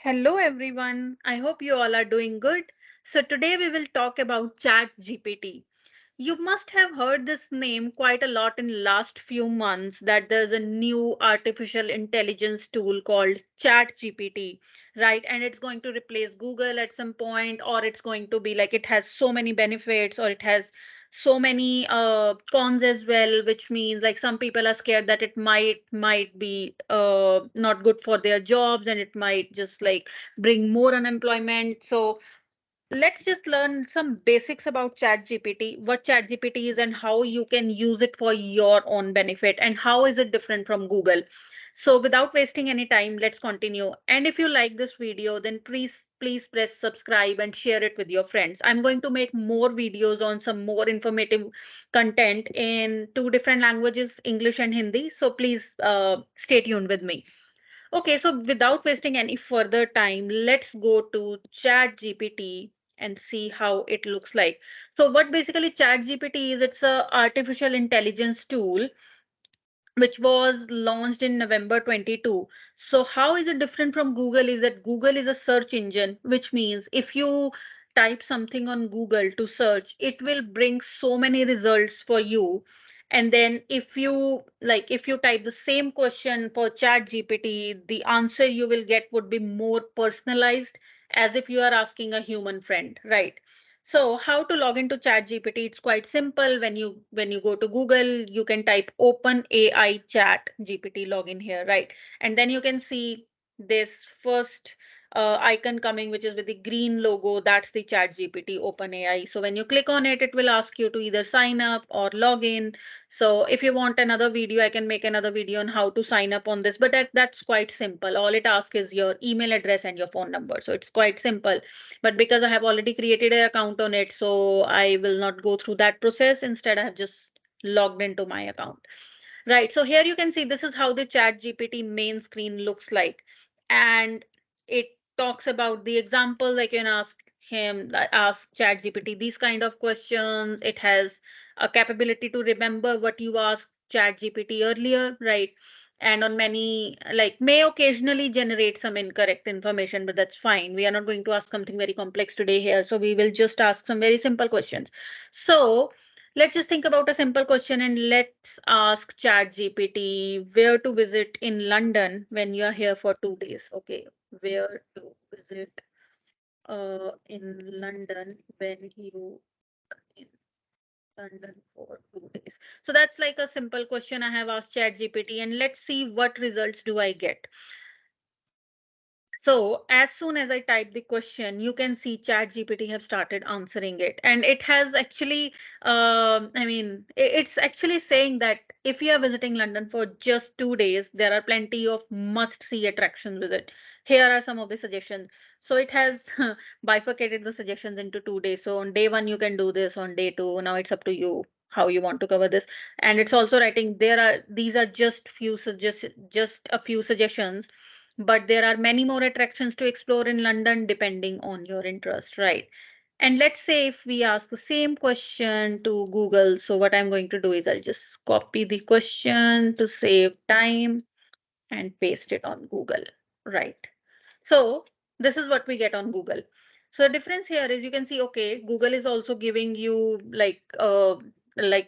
Hello everyone. I hope you all are doing good. So today we will talk about Chat GPT. You must have heard this name quite a lot in last few months that there's a new artificial intelligence tool called Chat GPT, right? And it's going to replace Google at some point, or it's going to be like it has so many benefits, or it has so many cons as well, which means like some people are scared that it might be not good for their jobs, and it might just like bring more unemployment. So let's just learn some basics about ChatGPT, what ChatGPT is and how you can use it for your own benefit and how is it different from Google. So without wasting any time, let's continue. And if you like this video, then please press subscribe and share it with your friends. I'm going to make more videos on some more informative content in two different languages, English and Hindi. So please stay tuned with me. Okay, so without wasting any further time, let's go to Chat GPT and see how it looks like. So what basically Chat GPT is, it's a artificial intelligence tool which was launched in November 22. So how is it different from Google is that Google is a search engine, which means if you type something on Google to search, it will bring so many results for you. And then if you type the same question for Chat GPT, the answer you will get would be more personalized as if you are asking a human friend, right? So how to log into ChatGPT? It's quite simple. When you go to Google, you can type Open AI Chat GPT login here, right? And then you can see this first icon coming, which is with the green logo. That's the ChatGPT Open AI. So when you click on it, it will ask you to either sign up or log in. So if you want another video, I can make another video on how to sign up on this. But that's quite simple. All it asks is your email address and your phone number. So it's quite simple, but because I have already created an account on it, so I will not go through that process. Instead, I have just logged into my account. Right, so here you can see this is how the Chat GPT main screen looks like. And it talks about the example, like you can ask Chat GPT these kind of questions. It has a capability to remember what you asked Chat GPT earlier, right? And on many, like may occasionally generate some incorrect information, but that's fine. We are not going to ask something very complex today here. So we will just ask some very simple questions. So let's just think about a simple question and let's ask ChatGPT where to visit in London when you're here for 2 days. Okay, where to visit in London when you in London for 2 days. So that's like a simple question I have asked ChatGPT, and let's see what results do I get. So as soon as I type the question, you can see ChatGPT have started answering it, and it has actually, it's actually saying that if you are visiting London for just 2 days, there are plenty of must-see attractions with it. Here are some of the suggestions. So it has bifurcated the suggestions into 2 days. So on day one, you can do this. On day two, now it's up to you how you want to cover this. And it's also writing these are just a few suggestions, but there are many more attractions to explore in London depending on your interest, right? And let's say if we ask the same question to Google, so what I'm going to do is I'll just copy the question to save time and paste it on Google, right? So this is what we get on Google. So the difference here is you can see, okay, Google is also giving you like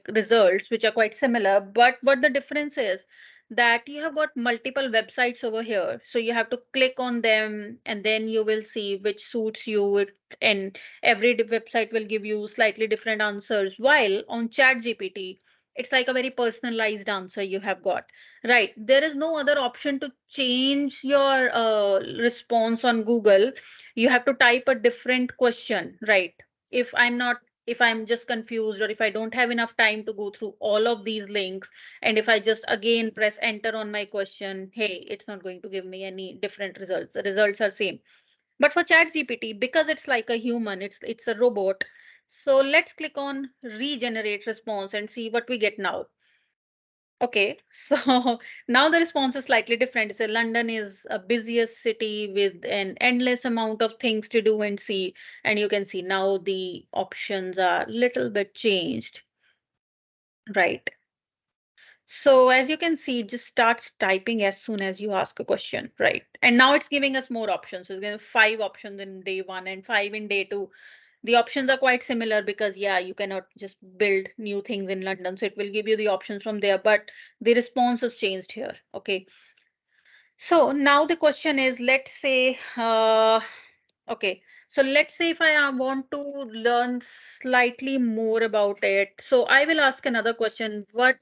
results which are quite similar, but what the difference is that you have got multiple websites over here. So you have to click on them and then you will see which suits you and every website will give you slightly different answers. While on ChatGPT, it's like a very personalized answer you have got. Right. There is no other option to change your response on Google. You have to type a different question, right? If I'm not, if I'm just confused or if I don't have enough time to go through all of these links, and if I just again press enter on my question, hey, it's not going to give me any different results. The results are same. But for ChatGPT, because it's like a human, it's a robot. So let's click on regenerate response and see what we get now. Okay, so now the response is slightly different. So London is a busiest city with an endless amount of things to do and see. And you can see now the options are little bit changed, right? So as you can see, it just starts typing as soon as you ask a question, right? And now it's giving us more options. So it's giving 5 options in day one and 5 in day 2. The options are quite similar because yeah, you cannot just build new things in London. So it will give you the options from there, but the response has changed here. Okay. So now the question is, let's say, okay. So let's say if I want to learn slightly more about it. So I will ask another question. What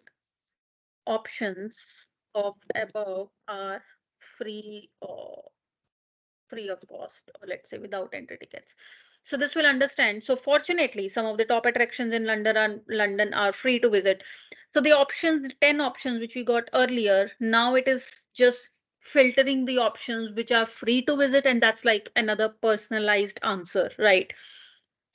options of the above are free or free of cost, or let's say without entry tickets? So this will understand. So fortunately, some of the top attractions in London are free to visit. So the options, the 10 options which we got earlier, now it is just filtering the options which are free to visit, and that's like another personalized answer, right?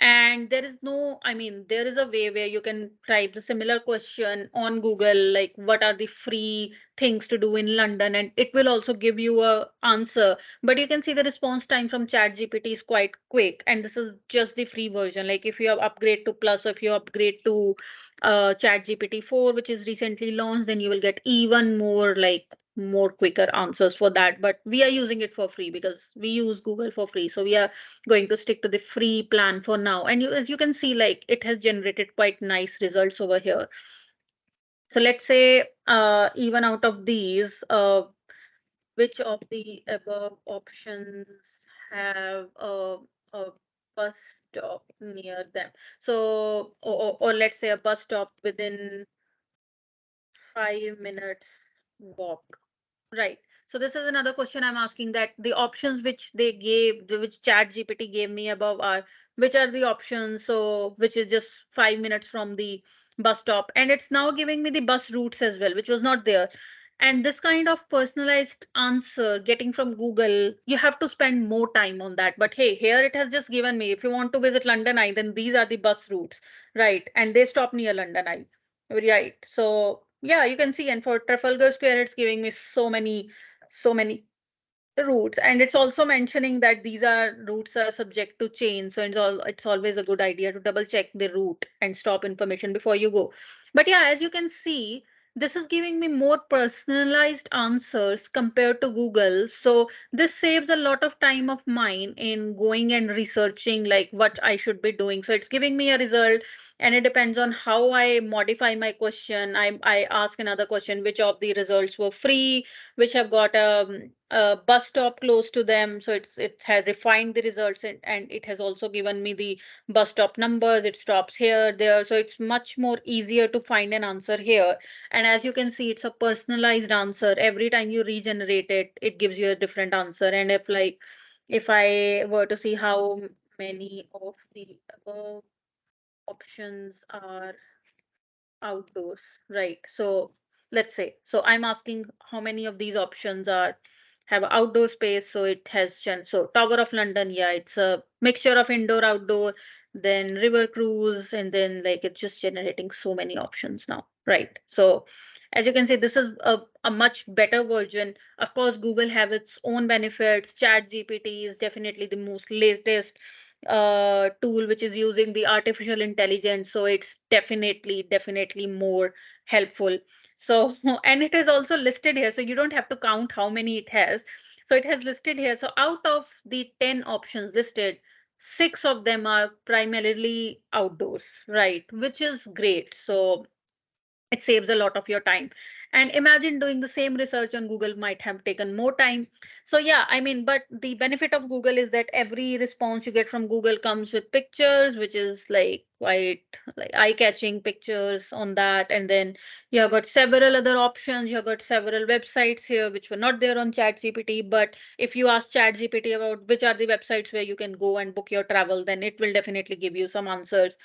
And there is no, I mean, there is a way where you can type the similar question on Google, like what are the free things to do in London, and it will also give you a answer. But you can see the response time from Chat GPT is quite quick, and this is just the free version. Like if you upgrade to Plus, or if you upgrade to Chat GPT 4, which is recently launched, then you will get even more like more quicker answers for that. But we are using it for free because we use Google for free, so we are going to stick to the free plan for now. And you, as you can see, like it has generated quite nice results over here. So let's say even out of these, which of the above options have a bus stop near them? So, or let's say a bus stop within 5 minutes walk. Right. So this is another question I'm asking, that the options which they gave, which Chat GPT gave me above are, which are the options? So which is just 5 minutes from the bus stop. And it's now giving me the bus routes as well, which was not there. And this kind of personalized answer getting from Google, you have to spend more time on that. But hey, here it has just given me, if you want to visit London Eye, then these are the bus routes, right? And they stop near London Eye. Right. So yeah, you can see, and for Trafalgar Square, it's giving me so many routes, and it's also mentioning that these are routes are subject to change. So it's always a good idea to double check the route and stop information before you go. But yeah, as you can see, this is giving me more personalized answers compared to Google. So this saves a lot of time of mine in going and researching like what I should be doing. So it's giving me a result, and it depends on how I modify my question. I ask another question, which of the results were free, which have got a bus stop close to them. So it has refined the results, and it has also given me the bus stop numbers. It stops here, there. So it's much more easier to find an answer here. And as you can see, it's a personalized answer. Every time you regenerate it, it gives you a different answer. And if I were to see how many of the above options are outdoors, right? So let's say, so I'm asking how many of these options are have outdoor space. So it has so Tower of London, yeah, it's a mixture of indoor, outdoor, then river cruise, and then like it's just generating so many options now, right? So as you can see, this is a much better version. Of course, Google have its own benefits. Chat GPT is definitely the most latest tool which is using the artificial intelligence, so it's definitely more helpful. So and it is also listed here, so you don't have to count how many it has. So it has listed here, so out of the 10 options listed, 6 of them are primarily outdoors, right, which is great. So it saves a lot of your time. And imagine doing the same research on Google might have taken more time. So yeah, I mean, but the benefit of Google is that every response you get from Google comes with pictures, which is like quite like eye-catching pictures on that. And then you have got several other options. You have got several websites here which were not there on ChatGPT. But if you ask ChatGPT about which are the websites where you can go and book your travel, then it will definitely give you some answers.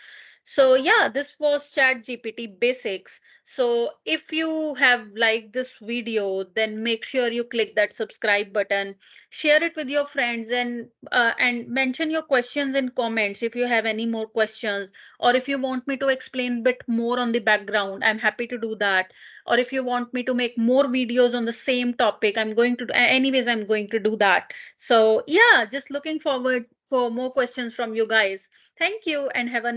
So yeah, this was ChatGPT basics. So if you have liked this video, then make sure you click that subscribe button, share it with your friends, and mention your questions in comments if you have any more questions, or if you want me to explain a bit more on the background, I'm happy to do that. Or if you want me to make more videos on the same topic, anyways, I'm going to do that. So yeah, just looking forward for more questions from you guys. Thank you and have a